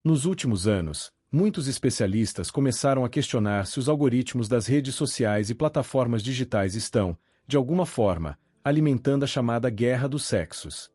Nos últimos anos, muitos especialistas começaram a questionar se os algoritmos das redes sociais e plataformas digitais estão, de alguma forma, alimentando a chamada guerra dos sexos.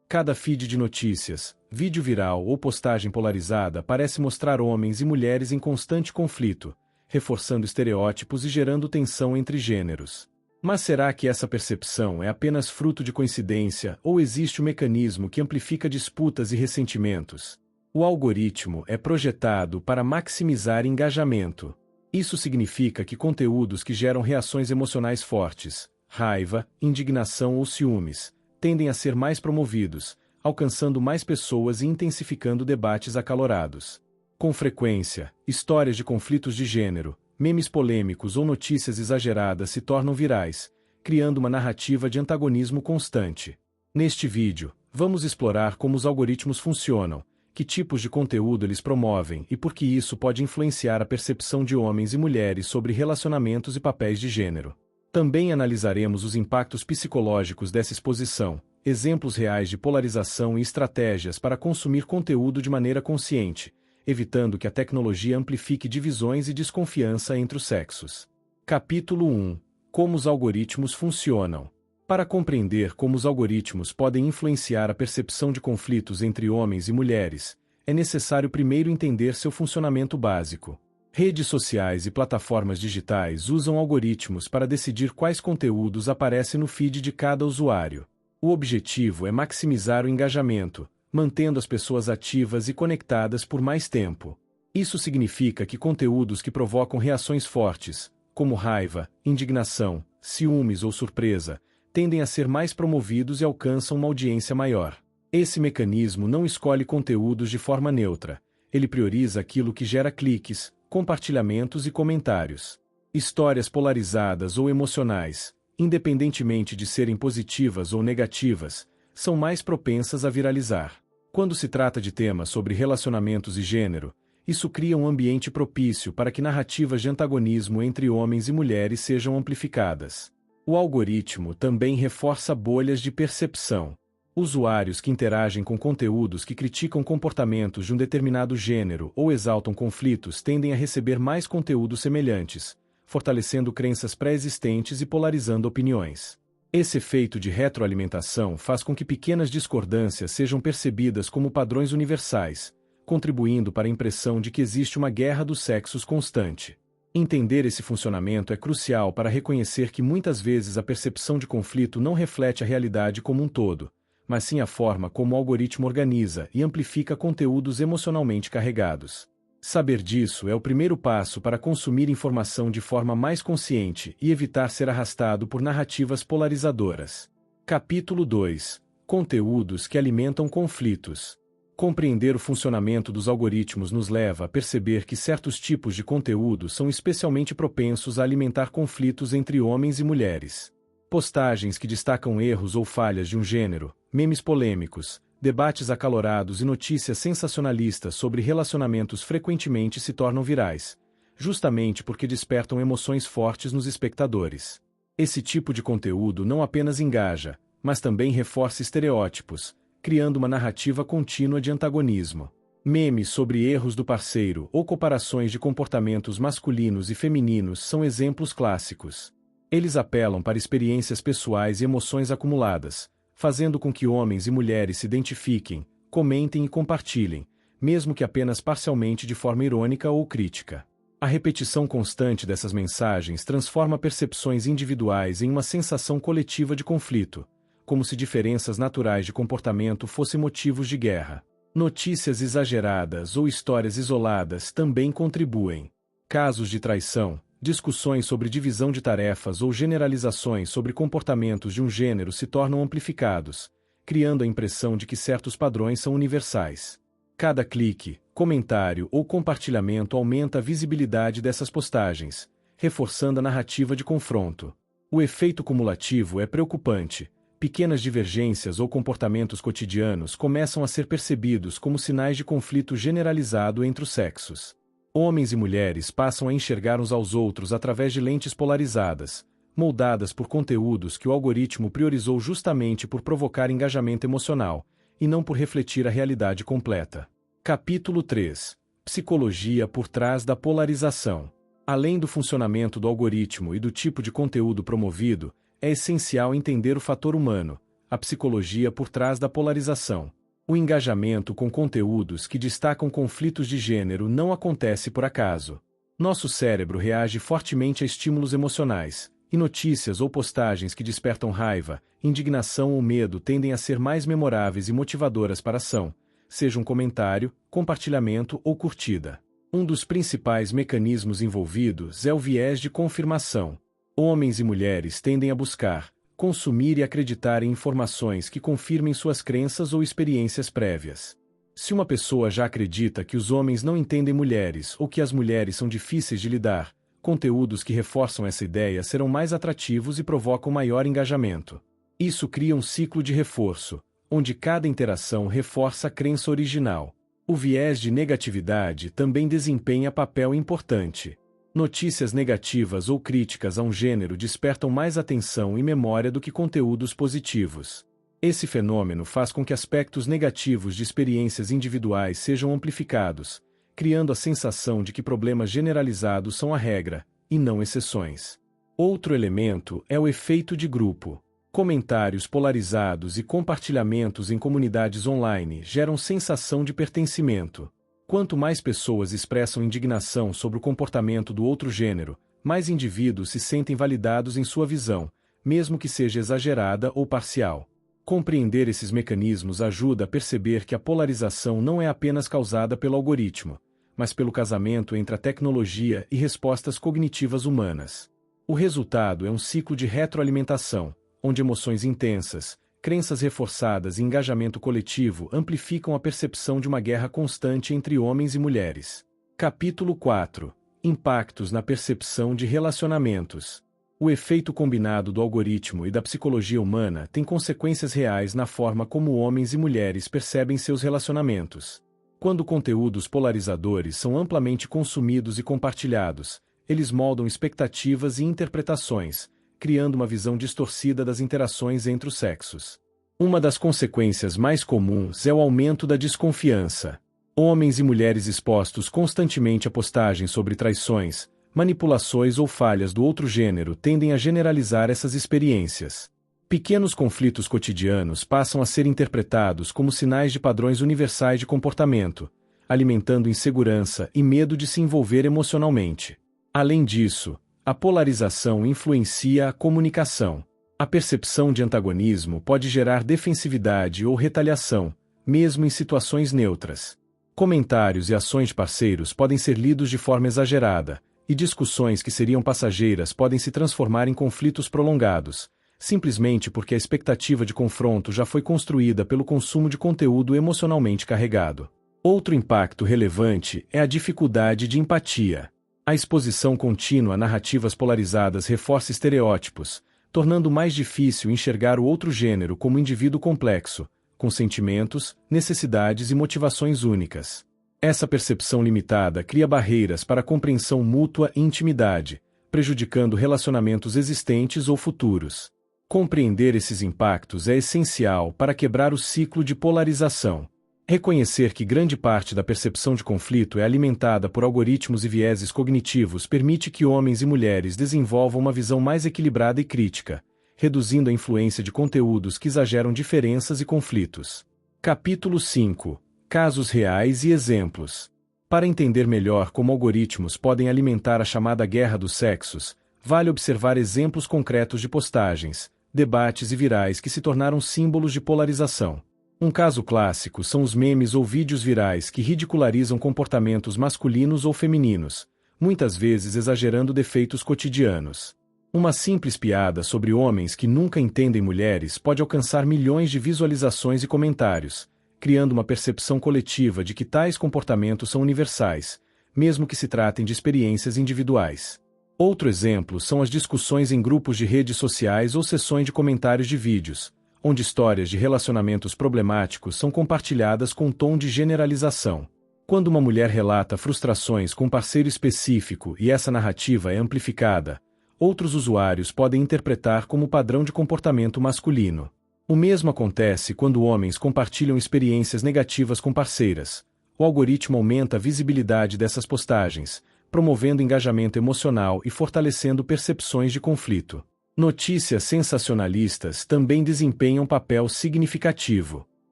Cada feed de notícias, vídeo viral ou postagem polarizada parece mostrar homens e mulheres em constante conflito, reforçando estereótipos e gerando tensão entre gêneros. Mas será que essa percepção é apenas fruto de coincidência ou existe um mecanismo que amplifica disputas e ressentimentos? O algoritmo é projetado para maximizar engajamento. Isso significa que conteúdos que geram reações emocionais fortes, raiva, indignação ou ciúmes, tendem a ser mais promovidos, alcançando mais pessoas e intensificando debates acalorados. Com frequência, histórias de conflitos de gênero, memes polêmicos ou notícias exageradas se tornam virais, criando uma narrativa de antagonismo constante. Neste vídeo, vamos explorar como os algoritmos funcionam, que tipos de conteúdo eles promovem e por que isso pode influenciar a percepção de homens e mulheres sobre relacionamentos e papéis de gênero. Também analisaremos os impactos psicológicos dessa exposição, exemplos reais de polarização e estratégias para consumir conteúdo de maneira consciente, evitando que a tecnologia amplifique divisões e desconfiança entre os sexos. Capítulo 1. Como os algoritmos funcionam. Para compreender como os algoritmos podem influenciar a percepção de conflitos entre homens e mulheres, é necessário primeiro entender seu funcionamento básico. Redes sociais e plataformas digitais usam algoritmos para decidir quais conteúdos aparecem no feed de cada usuário. O objetivo é maximizar o engajamento, mantendo as pessoas ativas e conectadas por mais tempo. Isso significa que conteúdos que provocam reações fortes, como raiva, indignação, ciúmes ou surpresa, tendem a ser mais promovidos e alcançam uma audiência maior. Esse mecanismo não escolhe conteúdos de forma neutra, ele prioriza aquilo que gera cliques, compartilhamentos e comentários. Histórias polarizadas ou emocionais, independentemente de serem positivas ou negativas, são mais propensas a viralizar. Quando se trata de temas sobre relacionamentos e gênero, isso cria um ambiente propício para que narrativas de antagonismo entre homens e mulheres sejam amplificadas. O algoritmo também reforça bolhas de percepção. Usuários que interagem com conteúdos que criticam comportamentos de um determinado gênero ou exaltam conflitos tendem a receber mais conteúdos semelhantes, fortalecendo crenças pré-existentes e polarizando opiniões. Esse efeito de retroalimentação faz com que pequenas discordâncias sejam percebidas como padrões universais, contribuindo para a impressão de que existe uma guerra dos sexos constante. Entender esse funcionamento é crucial para reconhecer que muitas vezes a percepção de conflito não reflete a realidade como um todo, mas sim a forma como o algoritmo organiza e amplifica conteúdos emocionalmente carregados. Saber disso é o primeiro passo para consumir informação de forma mais consciente e evitar ser arrastado por narrativas polarizadoras. Capítulo 2. Conteúdos que alimentam conflitos. Compreender o funcionamento dos algoritmos nos leva a perceber que certos tipos de conteúdo são especialmente propensos a alimentar conflitos entre homens e mulheres. Postagens que destacam erros ou falhas de um gênero, memes polêmicos, debates acalorados e notícias sensacionalistas sobre relacionamentos frequentemente se tornam virais, justamente porque despertam emoções fortes nos espectadores. Esse tipo de conteúdo não apenas engaja, mas também reforça estereótipos, criando uma narrativa contínua de antagonismo. Memes sobre erros do parceiro ou comparações de comportamentos masculinos e femininos são exemplos clássicos. Eles apelam para experiências pessoais e emoções acumuladas, fazendo com que homens e mulheres se identifiquem, comentem e compartilhem, mesmo que apenas parcialmente de forma irônica ou crítica. A repetição constante dessas mensagens transforma percepções individuais em uma sensação coletiva de conflito, como se diferenças naturais de comportamento fossem motivos de guerra. Notícias exageradas ou histórias isoladas também contribuem. Casos de traição, discussões sobre divisão de tarefas ou generalizações sobre comportamentos de um gênero se tornam amplificados, criando a impressão de que certos padrões são universais. Cada clique, comentário ou compartilhamento aumenta a visibilidade dessas postagens, reforçando a narrativa de confronto. O efeito cumulativo é preocupante. Pequenas divergências ou comportamentos cotidianos começam a ser percebidos como sinais de conflito generalizado entre os sexos. Homens e mulheres passam a enxergar uns aos outros através de lentes polarizadas, moldadas por conteúdos que o algoritmo priorizou justamente por provocar engajamento emocional, e não por refletir a realidade completa. Capítulo 3. Psicologia por trás da polarização. Além do funcionamento do algoritmo e do tipo de conteúdo promovido, é essencial entender o fator humano, a psicologia por trás da polarização. O engajamento com conteúdos que destacam conflitos de gênero não acontece por acaso. Nosso cérebro reage fortemente a estímulos emocionais, e notícias ou postagens que despertam raiva, indignação ou medo tendem a ser mais memoráveis e motivadoras para a ação, seja um comentário, compartilhamento ou curtida. Um dos principais mecanismos envolvidos é o viés de confirmação. Homens e mulheres tendem a buscar, consumir e acreditar em informações que confirmem suas crenças ou experiências prévias. Se uma pessoa já acredita que os homens não entendem mulheres ou que as mulheres são difíceis de lidar, conteúdos que reforçam essa ideia serão mais atrativos e provocam maior engajamento. Isso cria um ciclo de reforço, onde cada interação reforça a crença original. O viés de negatividade também desempenha papel importante. Notícias negativas ou críticas a um gênero despertam mais atenção e memória do que conteúdos positivos. Esse fenômeno faz com que aspectos negativos de experiências individuais sejam amplificados, criando a sensação de que problemas generalizados são a regra, e não exceções. Outro elemento é o efeito de grupo. Comentários polarizados e compartilhamentos em comunidades online geram sensação de pertencimento. Quanto mais pessoas expressam indignação sobre o comportamento do outro gênero, mais indivíduos se sentem validados em sua visão, mesmo que seja exagerada ou parcial. Compreender esses mecanismos ajuda a perceber que a polarização não é apenas causada pelo algoritmo, mas pelo casamento entre a tecnologia e respostas cognitivas humanas. O resultado é um ciclo de retroalimentação, onde emoções intensas, crenças reforçadas e engajamento coletivo amplificam a percepção de uma guerra constante entre homens e mulheres. Capítulo 4. Impactos na percepção de relacionamentos. O efeito combinado do algoritmo e da psicologia humana tem consequências reais na forma como homens e mulheres percebem seus relacionamentos. Quando conteúdos polarizadores são amplamente consumidos e compartilhados, eles moldam expectativas e interpretações, criando uma visão distorcida das interações entre os sexos. Uma das consequências mais comuns é o aumento da desconfiança. Homens e mulheres expostos constantemente a postagens sobre traições, manipulações ou falhas do outro gênero tendem a generalizar essas experiências. Pequenos conflitos cotidianos passam a ser interpretados como sinais de padrões universais de comportamento, alimentando insegurança e medo de se envolver emocionalmente. Além disso, a polarização influencia a comunicação. A percepção de antagonismo pode gerar defensividade ou retaliação, mesmo em situações neutras. Comentários e ações de parceiros podem ser lidos de forma exagerada, e discussões que seriam passageiras podem se transformar em conflitos prolongados, simplesmente porque a expectativa de confronto já foi construída pelo consumo de conteúdo emocionalmente carregado. Outro impacto relevante é a dificuldade de empatia. A exposição contínua a narrativas polarizadas reforça estereótipos, tornando mais difícil enxergar o outro gênero como indivíduo complexo, com sentimentos, necessidades e motivações únicas. Essa percepção limitada cria barreiras para a compreensão mútua e intimidade, prejudicando relacionamentos existentes ou futuros. Compreender esses impactos é essencial para quebrar o ciclo de polarização. Reconhecer que grande parte da percepção de conflito é alimentada por algoritmos e vieses cognitivos permite que homens e mulheres desenvolvam uma visão mais equilibrada e crítica, reduzindo a influência de conteúdos que exageram diferenças e conflitos. Capítulo 5. Casos reais e exemplos. Para entender melhor como algoritmos podem alimentar a chamada guerra dos sexos, vale observar exemplos concretos de postagens, debates e virais que se tornaram símbolos de polarização. Um caso clássico são os memes ou vídeos virais que ridicularizam comportamentos masculinos ou femininos, muitas vezes exagerando defeitos cotidianos. Uma simples piada sobre homens que nunca entendem mulheres pode alcançar milhões de visualizações e comentários, criando uma percepção coletiva de que tais comportamentos são universais, mesmo que se tratem de experiências individuais. Outro exemplo são as discussões em grupos de redes sociais ou sessões de comentários de vídeos, onde histórias de relacionamentos problemáticos são compartilhadas com um tom de generalização. Quando uma mulher relata frustrações com um parceiro específico e essa narrativa é amplificada, outros usuários podem interpretar como padrão de comportamento masculino. O mesmo acontece quando homens compartilham experiências negativas com parceiras, o algoritmo aumenta a visibilidade dessas postagens, promovendo engajamento emocional e fortalecendo percepções de conflito. Notícias sensacionalistas também desempenham papel significativo.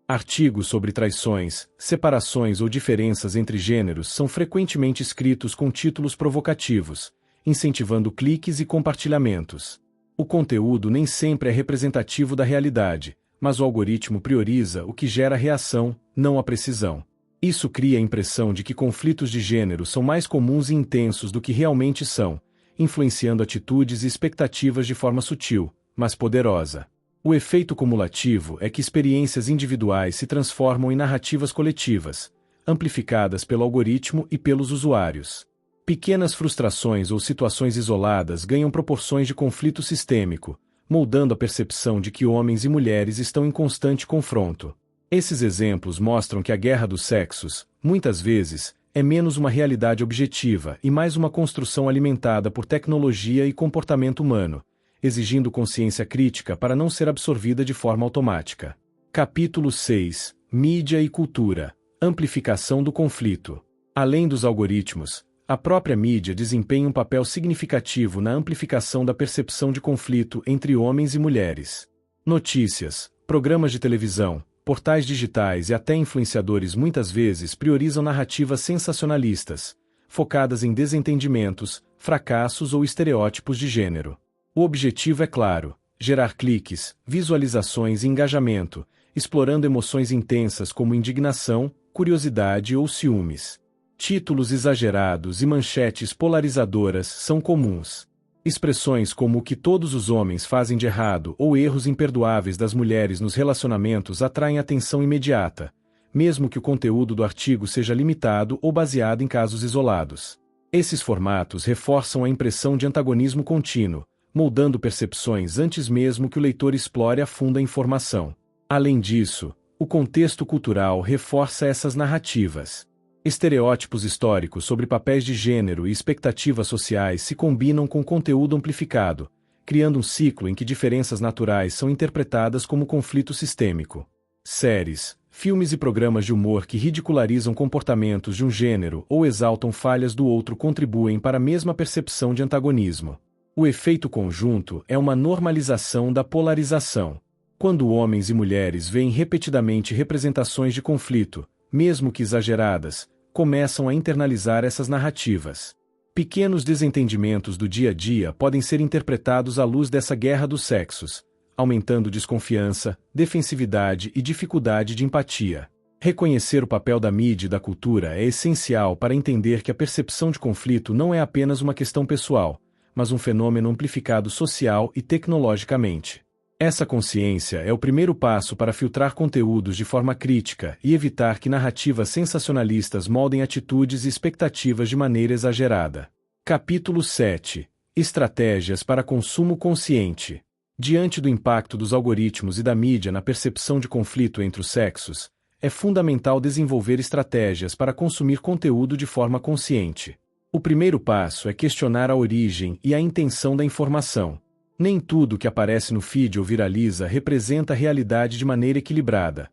Artigos sobre traições, separações ou diferenças entre gêneros são frequentemente escritos com títulos provocativos, incentivando cliques e compartilhamentos. O conteúdo nem sempre é representativo da realidade, mas o algoritmo prioriza o que gera reação, não a precisão. Isso cria a impressão de que conflitos de gênero são mais comuns e intensos do que realmente são, influenciando atitudes e expectativas de forma sutil, mas poderosa. O efeito cumulativo é que experiências individuais se transformam em narrativas coletivas, amplificadas pelo algoritmo e pelos usuários. Pequenas frustrações ou situações isoladas ganham proporções de conflito sistêmico, moldando a percepção de que homens e mulheres estão em constante confronto. Esses exemplos mostram que a guerra dos sexos, muitas vezes, é menos uma realidade objetiva e mais uma construção alimentada por tecnologia e comportamento humano, exigindo consciência crítica para não ser absorvida de forma automática. Capítulo 6. Mídia e cultura. Amplificação do conflito. Além dos algoritmos, a própria mídia desempenha um papel significativo na amplificação da percepção de conflito entre homens e mulheres. Notícias, programas de televisão, portais digitais e até influenciadores muitas vezes priorizam narrativas sensacionalistas, focadas em desentendimentos, fracassos ou estereótipos de gênero. O objetivo é claro: gerar cliques, visualizações e engajamento, explorando emoções intensas como indignação, curiosidade ou ciúmes. Títulos exagerados e manchetes polarizadoras são comuns. Expressões como o que todos os homens fazem de errado ou erros imperdoáveis das mulheres nos relacionamentos atraem atenção imediata, mesmo que o conteúdo do artigo seja limitado ou baseado em casos isolados. Esses formatos reforçam a impressão de antagonismo contínuo, moldando percepções antes mesmo que o leitor explore a fundo a informação. Além disso, o contexto cultural reforça essas narrativas. Estereótipos históricos sobre papéis de gênero e expectativas sociais se combinam com conteúdo amplificado, criando um ciclo em que diferenças naturais são interpretadas como conflito sistêmico. Séries, filmes e programas de humor que ridicularizam comportamentos de um gênero ou exaltam falhas do outro contribuem para a mesma percepção de antagonismo. O efeito conjunto é uma normalização da polarização. Quando homens e mulheres veem repetidamente representações de conflito, mesmo que exageradas, começam a internalizar essas narrativas. Pequenos desentendimentos do dia a dia podem ser interpretados à luz dessa guerra dos sexos, aumentando desconfiança, defensividade e dificuldade de empatia. Reconhecer o papel da mídia e da cultura é essencial para entender que a percepção de conflito não é apenas uma questão pessoal, mas um fenômeno amplificado social e tecnologicamente. Essa consciência é o primeiro passo para filtrar conteúdos de forma crítica e evitar que narrativas sensacionalistas moldem atitudes e expectativas de maneira exagerada. Capítulo 7. Estratégias para consumo consciente. Diante do impacto dos algoritmos e da mídia na percepção de conflito entre os sexos, é fundamental desenvolver estratégias para consumir conteúdo de forma consciente. O primeiro passo é questionar a origem e a intenção da informação. Nem tudo que aparece no feed ou viraliza representa a realidade de maneira equilibrada.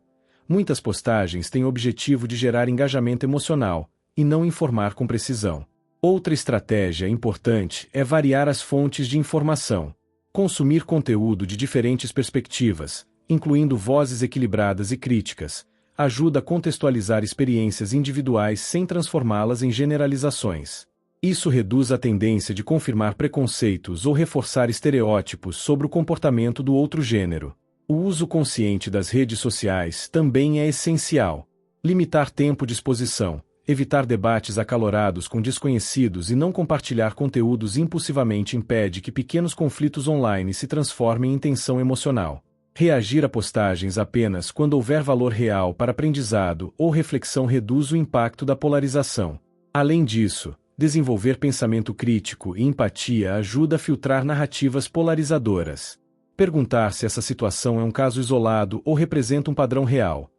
Muitas postagens têm o objetivo de gerar engajamento emocional, e não informar com precisão. Outra estratégia importante é variar as fontes de informação. Consumir conteúdo de diferentes perspectivas, incluindo vozes equilibradas e críticas, ajuda a contextualizar experiências individuais sem transformá-las em generalizações. Isso reduz a tendência de confirmar preconceitos ou reforçar estereótipos sobre o comportamento do outro gênero. O uso consciente das redes sociais também é essencial. Limitar tempo de exposição, evitar debates acalorados com desconhecidos e não compartilhar conteúdos impulsivamente impede que pequenos conflitos online se transformem em tensão emocional. Reagir a postagens apenas quando houver valor real para aprendizado ou reflexão reduz o impacto da polarização. Além disso, desenvolver pensamento crítico e empatia ajuda a filtrar narrativas polarizadoras. Perguntar se essa situação é um caso isolado ou representa um padrão real,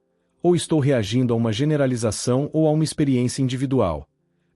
ou estou reagindo a uma generalização ou a uma experiência individual,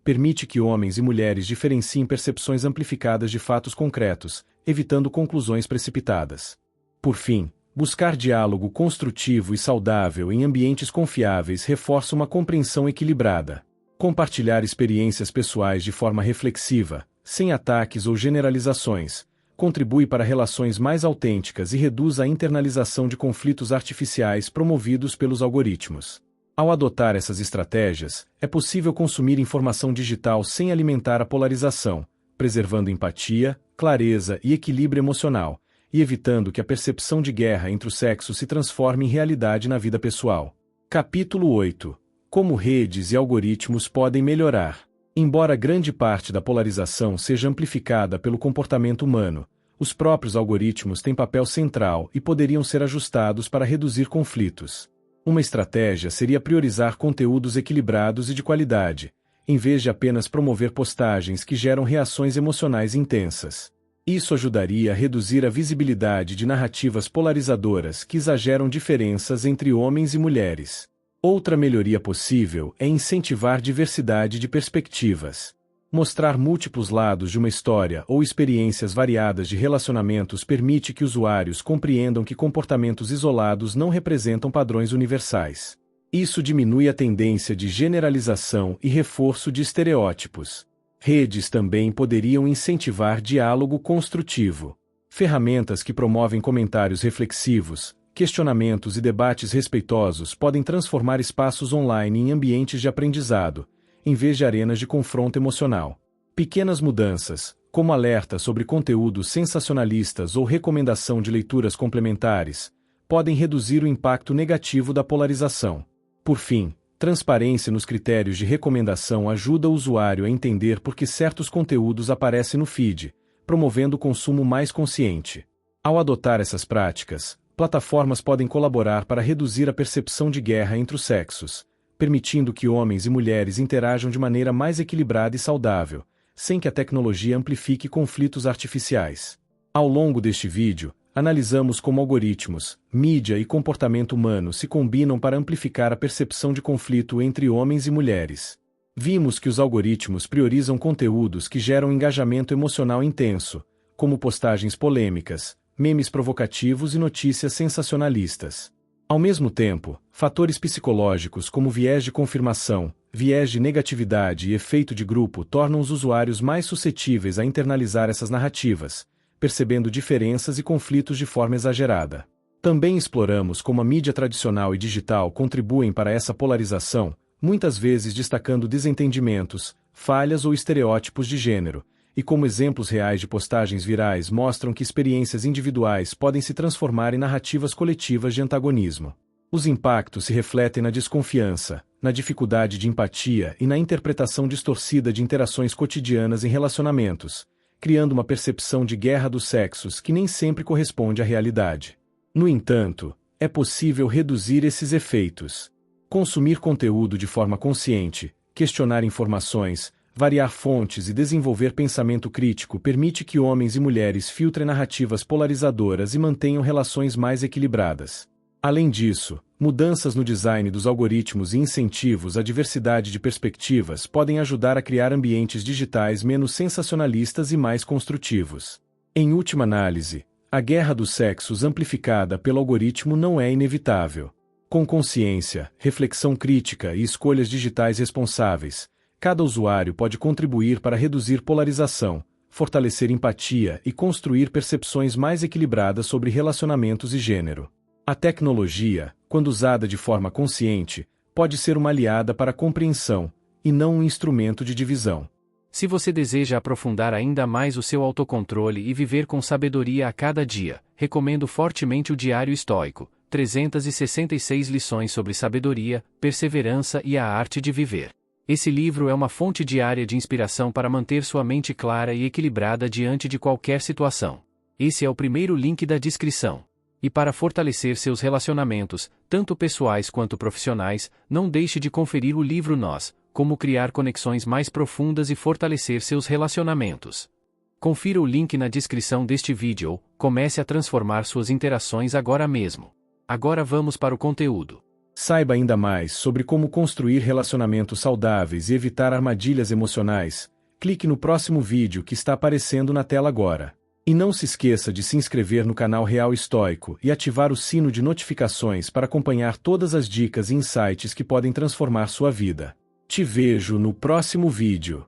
permite que homens e mulheres diferenciem percepções amplificadas de fatos concretos, evitando conclusões precipitadas. Por fim, Buscar diálogo construtivo e saudável em ambientes confiáveis reforça uma compreensão equilibrada. Compartilhar experiências pessoais de forma reflexiva, sem ataques ou generalizações, contribui para relações mais autênticas e reduz a internalização de conflitos artificiais promovidos pelos algoritmos. Ao adotar essas estratégias, é possível consumir informação digital sem alimentar a polarização, preservando empatia, clareza e equilíbrio emocional, e evitando que a percepção de guerra entre os sexos se transforme em realidade na vida pessoal. Capítulo 8. Como redes e algoritmos podem melhorar. Embora grande parte da polarização seja amplificada pelo comportamento humano, os próprios algoritmos têm papel central e poderiam ser ajustados para reduzir conflitos. Uma estratégia seria priorizar conteúdos equilibrados e de qualidade, em vez de apenas promover postagens que geram reações emocionais intensas. Isso ajudaria a reduzir a visibilidade de narrativas polarizadoras que exageram diferenças entre homens e mulheres. Outra melhoria possível é incentivar diversidade de perspectivas. Mostrar múltiplos lados de uma história ou experiências variadas de relacionamentos permite que usuários compreendam que comportamentos isolados não representam padrões universais. Isso diminui a tendência de generalização e reforço de estereótipos. Redes também poderiam incentivar diálogo construtivo. Ferramentas que promovem comentários reflexivos, questionamentos e debates respeitosos podem transformar espaços online em ambientes de aprendizado, em vez de arenas de confronto emocional. Pequenas mudanças, como alerta sobre conteúdos sensacionalistas ou recomendação de leituras complementares, podem reduzir o impacto negativo da polarização. Por fim, transparência nos critérios de recomendação ajuda o usuário a entender por que certos conteúdos aparecem no feed, promovendo o consumo mais consciente. Ao adotar essas práticas, plataformas podem colaborar para reduzir a percepção de guerra entre os sexos, permitindo que homens e mulheres interajam de maneira mais equilibrada e saudável, sem que a tecnologia amplifique conflitos artificiais. Ao longo deste vídeo, analisamos como algoritmos, mídia e comportamento humano se combinam para amplificar a percepção de conflito entre homens e mulheres. Vimos que os algoritmos priorizam conteúdos que geram engajamento emocional intenso, como postagens polêmicas, memes provocativos e notícias sensacionalistas. Ao mesmo tempo, fatores psicológicos como viés de confirmação, viés de negatividade e efeito de grupo tornam os usuários mais suscetíveis a internalizar essas narrativas, percebendo diferenças e conflitos de forma exagerada. Também exploramos como a mídia tradicional e digital contribuem para essa polarização, muitas vezes destacando desentendimentos, falhas ou estereótipos de gênero, e como exemplos reais de postagens virais mostram que experiências individuais podem se transformar em narrativas coletivas de antagonismo. Os impactos se refletem na desconfiança, na dificuldade de empatia e na interpretação distorcida de interações cotidianas em relacionamentos, criando uma percepção de guerra dos sexos que nem sempre corresponde à realidade. No entanto, é possível reduzir esses efeitos. Consumir conteúdo de forma consciente, questionar informações, variar fontes e desenvolver pensamento crítico permite que homens e mulheres filtrem narrativas polarizadoras e mantenham relações mais equilibradas. Além disso, mudanças no design dos algoritmos e incentivos à diversidade de perspectivas podem ajudar a criar ambientes digitais menos sensacionalistas e mais construtivos. Em última análise, a guerra dos sexos amplificada pelo algoritmo não é inevitável. Com consciência, reflexão crítica e escolhas digitais responsáveis, cada usuário pode contribuir para reduzir polarização, fortalecer empatia e construir percepções mais equilibradas sobre relacionamentos e gênero. A tecnologia, quando usada de forma consciente, pode ser uma aliada para a compreensão, e não um instrumento de divisão. Se você deseja aprofundar ainda mais o seu autocontrole e viver com sabedoria a cada dia, recomendo fortemente o Diário Estoico, 366 lições sobre sabedoria, perseverança e a arte de viver. Esse livro é uma fonte diária de inspiração para manter sua mente clara e equilibrada diante de qualquer situação. Esse é o primeiro link da descrição. E para fortalecer seus relacionamentos, tanto pessoais quanto profissionais, não deixe de conferir o livro Nós, Como Criar Conexões Mais Profundas e Fortalecer Seus Relacionamentos. Confira o link na descrição deste vídeo ou comece a transformar suas interações agora mesmo. Agora vamos para o conteúdo. Saiba ainda mais sobre como construir relacionamentos saudáveis e evitar armadilhas emocionais. Clique no próximo vídeo que está aparecendo na tela agora. E não se esqueça de se inscrever no canal Real Estoico e ativar o sino de notificações para acompanhar todas as dicas e insights que podem transformar sua vida. Te vejo no próximo vídeo.